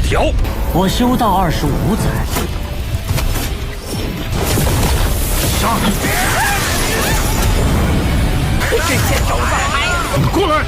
条。我修道25载，上！这剑手子来！过来！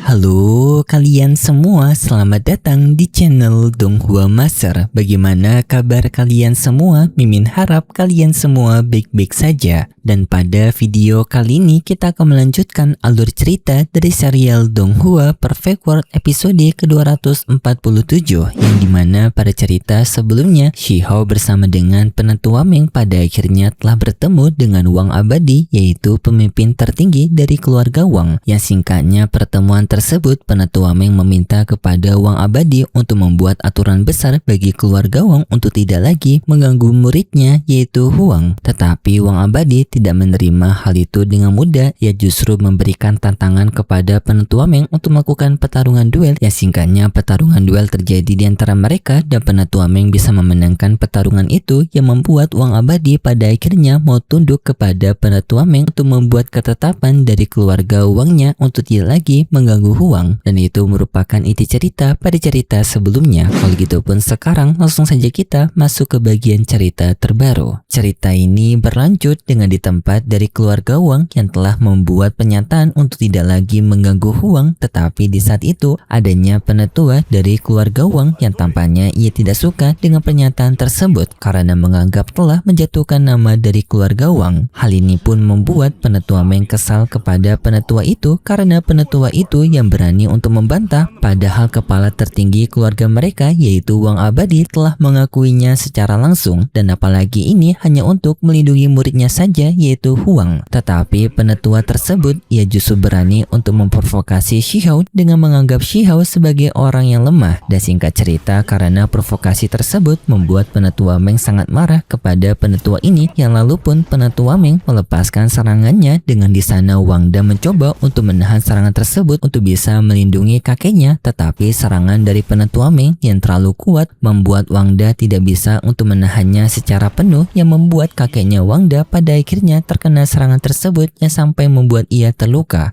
Halo kalian semua, selamat datang di channel Donghua Master. Bagaimana kabar kalian semua? Mimin harap kalian semua baik-baik saja. Dan pada video kali ini kita akan melanjutkan alur cerita dari serial Donghua Perfect World episode ke-247, yang dimana pada cerita sebelumnya Shihao bersama dengan penentu Wameng pada akhirnya telah bertemu dengan Wang Abadi, yaitu pemimpin tertinggi dari keluarga Wang. Yang singkatnya pertemuan tersebut, penentu Wameng meminta kepada Wang Abadi untuk membuat aturan besar bagi keluarga Wang untuk tidak lagi mengganggu muridnya, yaitu Huang. Tetapi Wang Abadi tidak menerima hal itu dengan mudah. Ia justru memberikan tantangan kepada penentu Wameng untuk melakukan pertarungan duel, yang singkatnya pertarungan duel terjadi di antara mereka dan penentu Wameng bisa memenangkan pertarungan itu, yang membuat Wang Abadi pada akhirnya mau tunduk kepada penentu Wameng untuk membuat ketetapan dari keluarga Wangnya untuk tidak lagi mengganggu Huang. Dan itu merupakan inti cerita pada cerita sebelumnya. Kalau gitu pun sekarang langsung saja kita masuk ke bagian cerita terbaru. Cerita ini berlanjut dengan di tempat dari keluarga Wang yang telah membuat pernyataan untuk tidak lagi mengganggu Huang. Tetapi di saat itu adanya penetua dari keluarga Wang yang tampaknya ia tidak suka dengan pernyataan tersebut karena menganggap telah menjatuhkan nama dari keluarga Wang. Hal ini pun membuat penetua Meng kesal kepada penetua itu karena penetua itu yang berani untuk membantah, padahal kepala tertinggi keluarga mereka yaitu Wang Abadi telah mengakuinya secara langsung, dan apalagi ini hanya untuk melindungi muridnya saja yaitu Huang. Tetapi penetua tersebut ia justru berani untuk memprovokasi Shihao dengan menganggap Shihao sebagai orang yang lemah. Dan singkat cerita, karena provokasi tersebut membuat penetua Meng sangat marah kepada penetua ini, yang lalu pun penetua Meng melepaskan serangannya dengan di sana Wangda mencoba untuk menahan serangan tersebut untuk bisa melindungi kakeknya. Tetapi serangan dari penetua Meng yang terlalu kuat membuat Wangda tidak bisa untuk menahannya secara penuh, yang membuat kakeknya Wangda pada akhirnya terkena serangan tersebut yang sampai membuat ia terluka.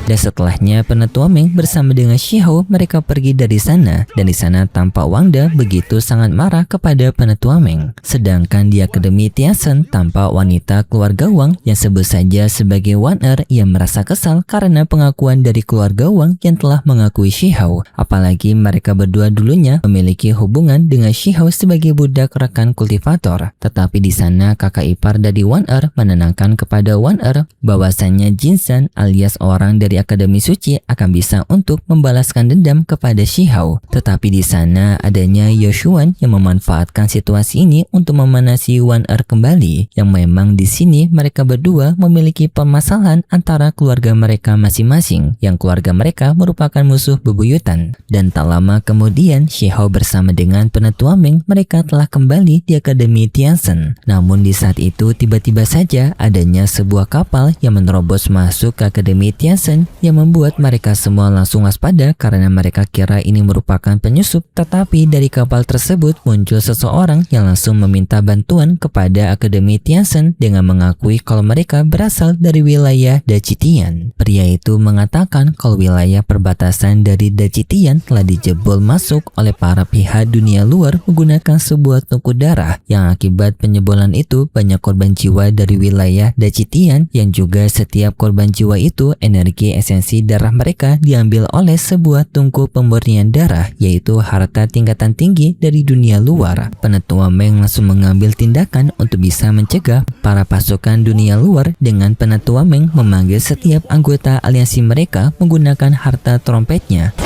Dan setelahnya penetua Meng bersama dengan Shihao mereka pergi dari sana, dan di sana tampak Wangda begitu sangat marah kepada penetua Meng. Sedangkan di Akademi Tianzhen tampak wanita keluarga Wang yang sebut saja sebagai Wan yang merasa kesal karena pengakuan dari keluarga Wang yang telah mengakui Shihao. Apalagi mereka berdua dulunya memiliki hubungan dengan Shihao sebagai budak rekan kultivator. Tetapi di sana kakak ipar dari Wan menenangkan kepada Wan bahwasannya Jinzhan alias orang dari Akademi Suci akan bisa untuk membalaskan dendam kepada Shihao. Tetapi di sana adanya Yoshuan yang memanfaatkan situasi ini untuk memanasi Wan kembali, yang memang di sini mereka berdua memiliki permasalahan antara keluarga mereka masing-masing, yang keluarga mereka merupakan musuh bebuyutan. Dan tak lama kemudian Shihao bersama dengan penetua Meng mereka telah kembali di Akademi Tianzhen. Namun di saat itu tiba-tiba saja adanya sebuah kapal yang menerobos masuk ke Akademi Tianzhen, yang membuat mereka semua langsung waspada karena mereka kira ini merupakan penyusup. Tetapi dari kapal tersebut muncul seseorang yang langsung meminta bantuan kepada Akademi Tianzhen dengan mengakui kalau mereka berasal dari wilayah Dajitian. Pria itu mengatakan kalau wilayah perbatasan dari Dajitian telah dijebol masuk oleh para pihak dunia luar menggunakan sebuah tungku darah, yang akibat penyebolan itu banyak korban jiwa dari wilayah Dajitian, yang juga setiap korban jiwa itu energi esensi darah mereka diambil oleh sebuah tungku pemurnian darah, yaitu harta tingkatan tinggi dari dunia luar. Penetua Meng langsung mengambil tindakan untuk bisa mencegah para pasukan dunia luar dengan penetua Meng memanggil setiap anggota aliansi mereka menggunakan harta trompetnya.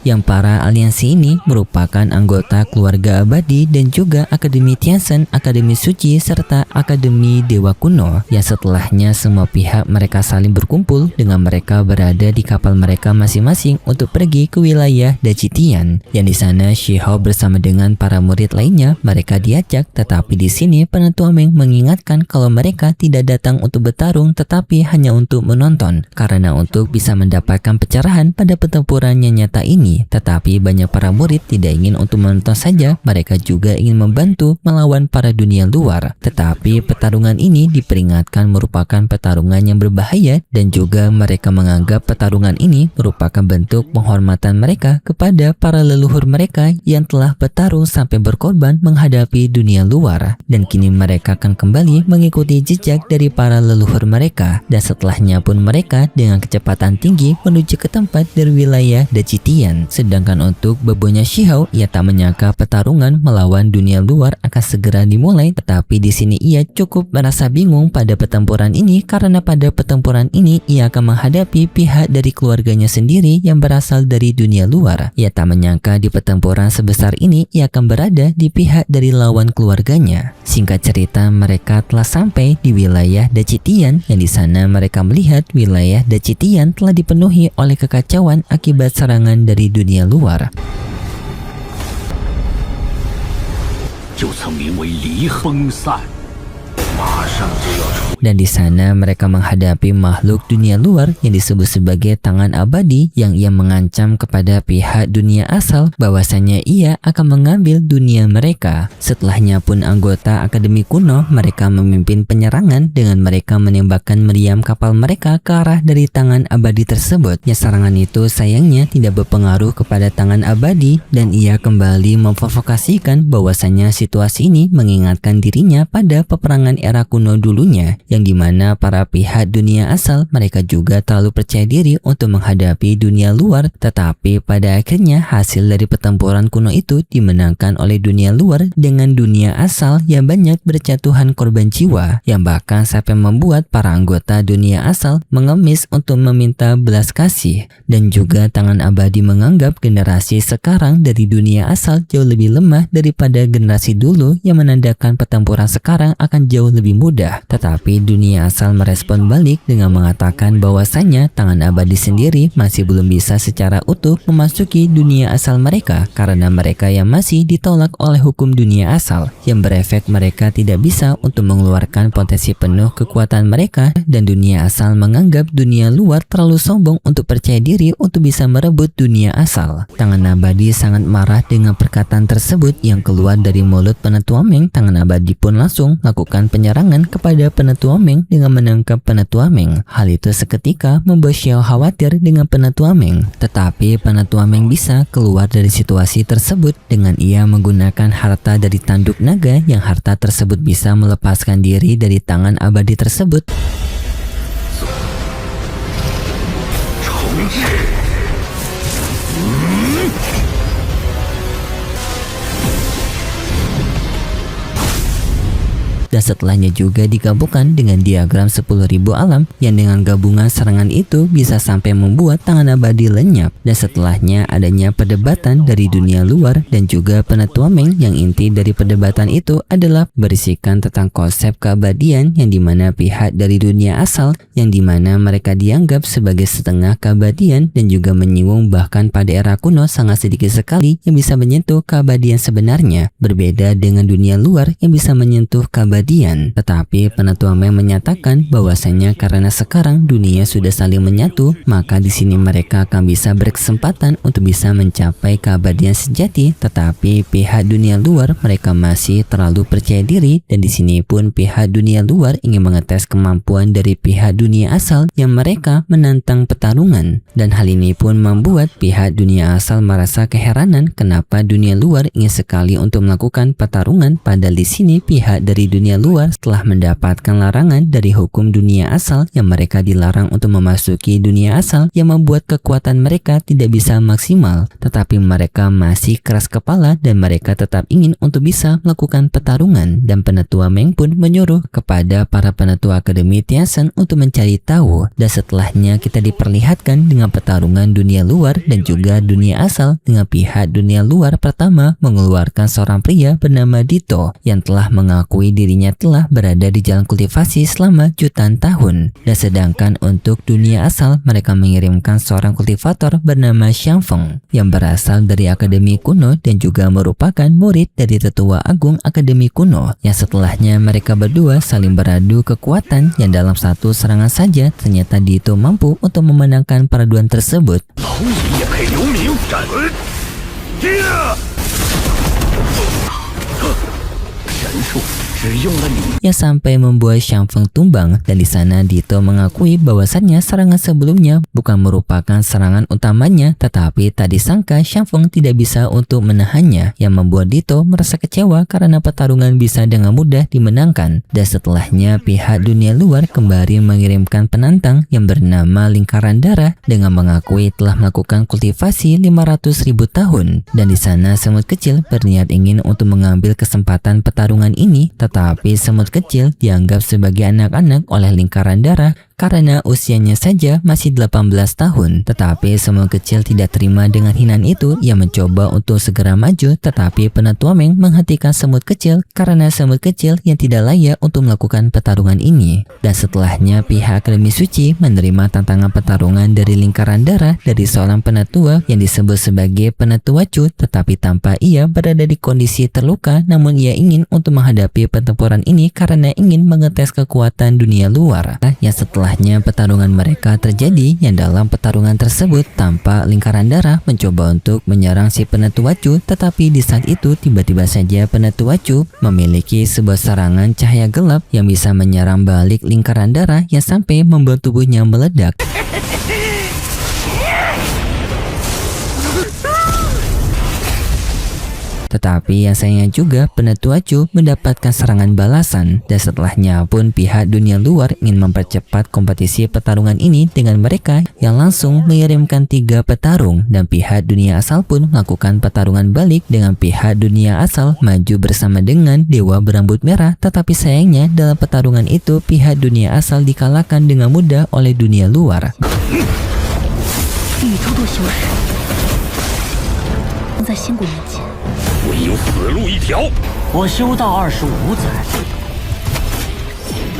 yang para aliansi ini merupakan anggota keluarga abadi dan juga Akademi Tiansen, Akademi Suci, serta Akademi Dewa Kuno, yang setelahnya semua pihak mereka saling berkumpul dengan mereka berada di kapal mereka masing-masing untuk pergi ke wilayah Dajitian, yang di sana Shihao bersama dengan para murid lainnya mereka diajak, tetapi di sini Penentu Meng mengingatkan kalau mereka tidak datang untuk bertarung tetapi hanya untuk menonton, karena untuk bisa mendapatkan pencerahan pada pertempuran yang nyata ini. Tetapi banyak para murid tidak ingin untuk menonton saja, mereka juga ingin membantu melawan para dunia luar. Tetapi pertarungan ini diperingatkan merupakan pertarungan yang berbahaya, dan juga mereka menganggap pertarungan ini merupakan bentuk penghormatan mereka kepada para leluhur mereka yang telah bertarung sampai berkorban menghadapi dunia luar, dan kini mereka akan kembali mengikuti jejak dari para leluhur mereka, dan setelahnya pun mereka dengan kecepatan tinggi menuju ke tempat dari wilayah Dajitian. Sedangkan untuk babunya Shihao, ia tak menyangka pertarungan melawan dunia luar akan segera dimulai, tetapi di sini ia cukup merasa bingung pada pertempuran ini, karena pada pertempuran ini ia akan menghadapi pihak dari keluarganya sendiri yang berasal dari dunia luar. Ia tak menyangka di pertempuran sebesar ini ia akan berada di pihak dari lawan keluarganya. Singkat cerita, mereka telah sampai di wilayah Dajitian, yang di sana mereka melihat wilayah Dajitian telah dipenuhi oleh kekacauan akibat serangan dari dunia luar. 就曾名为离风散，马上就要出。 Dan di sana mereka menghadapi makhluk dunia luar yang disebut sebagai tangan abadi, yang ia mengancam kepada pihak dunia asal bahwasanya ia akan mengambil dunia mereka. Setelahnya pun anggota Akademi Kuno mereka memimpin penyerangan dengan mereka menembakkan meriam kapal mereka ke arah dari tangan abadi tersebut. Ya, serangan itu sayangnya tidak berpengaruh kepada tangan abadi, dan ia kembali memprovokasikan bahwasanya situasi ini mengingatkan dirinya pada peperangan era kuno dulunya, yang dimana para pihak dunia asal mereka juga terlalu percaya diri untuk menghadapi dunia luar, tetapi pada akhirnya hasil dari pertempuran kuno itu dimenangkan oleh dunia luar dengan dunia asal yang banyak berjatuhan korban jiwa, yang bahkan sampai membuat para anggota dunia asal mengemis untuk meminta belas kasih. Dan juga tangan abadi menganggap generasi sekarang dari dunia asal jauh lebih lemah daripada generasi dulu, yang menandakan pertempuran sekarang akan jauh lebih mudah. Tetapi dunia asal merespon balik dengan mengatakan bahwasanya tangan abadi sendiri masih belum bisa secara utuh memasuki dunia asal mereka, karena mereka yang masih ditolak oleh hukum dunia asal, yang berefek mereka tidak bisa untuk mengeluarkan potensi penuh kekuatan mereka, dan dunia asal menganggap dunia luar terlalu sombong untuk percaya diri untuk bisa merebut dunia asal. Tangan abadi sangat marah dengan perkataan tersebut yang keluar dari mulut Penentu Meng. Tangan abadi pun langsung melakukan penyerangan kepada Penentu Meng dengan menangkap Penentu Meng. Hal itu seketika membuat Xiao khawatir dengan Penentu Meng, tetapi Penentu Meng bisa keluar dari situasi tersebut dengan ia menggunakan harta dari tanduk naga, yang harta tersebut bisa melepaskan diri dari tangan abadi tersebut. Dan setelahnya juga digabungkan dengan diagram 10.000 alam, yang dengan gabungan serangan itu bisa sampai membuat tangan abadi lenyap. Dan setelahnya adanya perdebatan dari dunia luar dan juga Penentu Meng, yang inti dari perdebatan itu adalah berisikan tentang konsep keabadian, yang dimana pihak dari dunia asal yang dimana mereka dianggap sebagai setengah keabadian, dan juga menyinggung bahkan pada era kuno sangat sedikit sekali yang bisa menyentuh keabadian sebenarnya, berbeda dengan dunia luar yang bisa menyentuh keabadian. Tetapi Penentu Meng menyatakan bahwasanya karena sekarang dunia sudah saling menyatu, maka di sini mereka akan bisa berkesempatan untuk bisa mencapai keabadian sejati. Tetapi pihak dunia luar mereka masih terlalu percaya diri, dan di sini pun pihak dunia luar ingin mengetes kemampuan dari pihak dunia asal yang mereka menantang pertarungan. Dan hal ini pun membuat pihak dunia asal merasa keheranan kenapa dunia luar ingin sekali untuk melakukan pertarungan, padahal di sini pihak dari dunia dunia luar setelah mendapatkan larangan dari hukum dunia asal yang mereka dilarang untuk memasuki dunia asal yang membuat kekuatan mereka tidak bisa maksimal. Tetapi mereka masih keras kepala dan mereka tetap ingin untuk bisa melakukan pertarungan, dan penetua Meng pun menyuruh kepada para penetua Akademi Tianzhen untuk mencari tahu. Dan setelahnya kita diperlihatkan dengan pertarungan dunia luar dan juga dunia asal, dengan pihak dunia luar pertama mengeluarkan seorang pria bernama Dito yang telah mengakui dirinya telah berada di jalan kultivasi selama jutaan tahun. Dan sedangkan untuk dunia asal mereka mengirimkan seorang kultivator bernama Xiang Feng yang berasal dari Akademi Kuno dan juga merupakan murid dari Tetua Agung Akademi Kuno, yang setelahnya mereka berdua saling beradu kekuatan yang dalam satu serangan saja ternyata Dito mampu untuk memenangkan peradaban tersebut. Yang sampai membuat Xiang Feng tumbang, dan di sana Dito mengakui bahwasannya serangan sebelumnya bukan merupakan serangan utamanya, tetapi tak disangka Xiang Feng tidak bisa untuk menahannya, yang membuat Dito merasa kecewa karena pertarungan bisa dengan mudah dimenangkan. Dan setelahnya pihak dunia luar kembali mengirimkan penantang yang bernama Lingkaran Darah dengan mengakui telah melakukan kultivasi 500.000 tahun, dan di sana semut kecil berniat ingin untuk mengambil kesempatan pertarungan ini. Tetapi semut kecil dianggap sebagai anak-anak oleh Lingkaran Darah karena usianya saja masih 18 tahun. Tetapi semut kecil tidak terima dengan hinaan itu. Ia mencoba untuk segera maju, tetapi penetua Meng menghentikan semut kecil karena semut kecil yang tidak layak untuk melakukan pertarungan ini. Dan setelahnya pihak Akademi Suci menerima tantangan pertarungan dari Lingkaran Darah dari seorang penetua yang disebut sebagai penetua Chu, tetapi tanpa ia berada di kondisi terluka, namun ia ingin untuk menghadapi pertempuran ini karena ingin mengetes kekuatan dunia luar. Yang setelahnya pertarungan mereka terjadi, yang dalam pertarungan tersebut tanpa Lingkaran Darah mencoba untuk menyerang si penetua Chu, tetapi di saat itu tiba-tiba saja penetua Chu memiliki sebuah serangan cahaya gelap yang bisa menyerang balik Lingkaran Darah yang sampai membuat tubuhnya meledak. Tetapi yang sayangnya juga penetua Chu mendapatkan serangan balasan, dan setelahnya pun pihak dunia luar ingin mempercepat kompetisi pertarungan ini dengan mereka yang langsung mengirimkan 3 petarung, dan pihak dunia asal pun melakukan pertarungan balik dengan pihak dunia asal maju bersama dengan dewa berambut merah. Tetapi sayangnya dalam pertarungan itu pihak dunia asal dikalahkan dengan mudah oleh dunia luar. 我修道25载。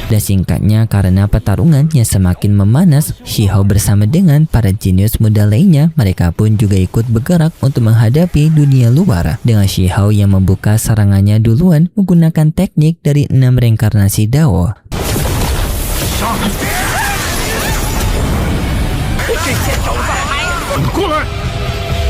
Dan singkatnya, karena pertarungan yang semakin memanas, Shihao bersama dengan para jenius muda lainnya, mereka pun juga ikut bergerak untuk menghadapi dunia luar. Dengan Shihao yang membuka serangannya duluan menggunakan teknik dari 6 reinkarnasi Dao.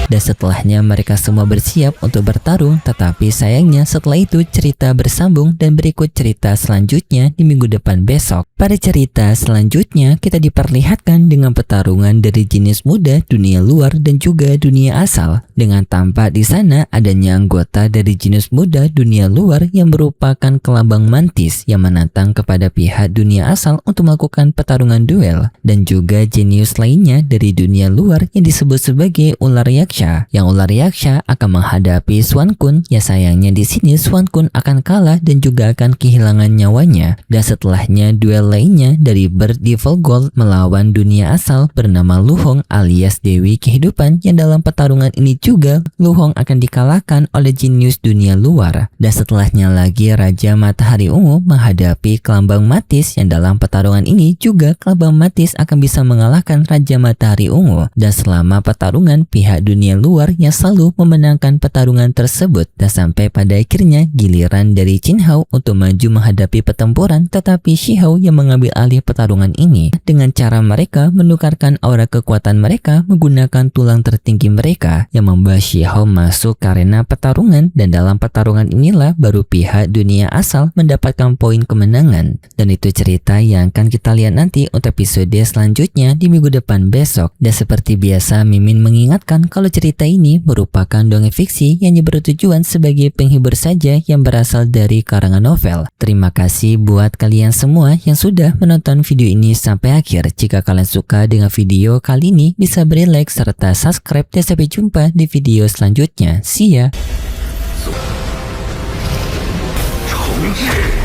Dan setelahnya mereka semua bersiap untuk bertarung, tetapi sayangnya setelah itu cerita bersambung dan berikut cerita selanjutnya di minggu depan besok. Pada cerita selanjutnya kita diperlihatkan dengan pertarungan dari jenis muda dunia luar dan juga dunia asal, dengan tampak di sana adanya anggota dari jenis muda dunia luar yang merupakan kelambang mantis yang menantang kepada pihak dunia asal untuk melakukan pertarungan duel, dan juga jenius lainnya dari dunia luar yang disebut sebagai ular yaksha, yang ular yaksha akan menghadapi Swan Kun, yang sayangnya di sini Swan Kun akan kalah dan juga akan kehilangan nyawanya. Dan setelahnya duel lainnya dari Bird Devil Gold melawan dunia asal bernama Lu Hong alias Dewi Kehidupan, yang dalam pertarungan ini juga Lu Hong akan dikalahkan oleh jenius dunia luar. Dan setelahnya lagi Raja Matahari Ungu menghadapi Kelambang Matis, yang dalam pertarungan ini juga Kelambang Matis akan bisa mengalahkan Raja Matahari Ungu. Dan selama pertarungan pihak dunia luar yang selalu memenangkan pertarungan tersebut, dan sampai pada akhirnya giliran dari Qin Hao untuk maju menghadapi pertempuran, tetapi Shihao yang mengambil alih pertarungan ini dengan cara mereka menukarkan aura kekuatan mereka menggunakan tulang tertinggi mereka, yang membawa Shihao masuk ke arena pertarungan. Dan dalam pertarungan inilah baru pihak dunia asal mendapatkan poin kemenangan. Dan itu cerita yang akan kita lihat nanti untuk episode selanjutnya di minggu depan besok. Dan seperti biasa Mimin mengingatkan kalau cerita ini merupakan dongeng fiksi yang bertujuan sebagai penghibur saja yang berasal dari karangan novel. Terima kasih buat kalian semua yang sudah menonton video ini sampai akhir. Jika kalian suka dengan video kali ini, bisa beri like serta subscribe dan sampai jumpa di video selanjutnya. See ya! 重置。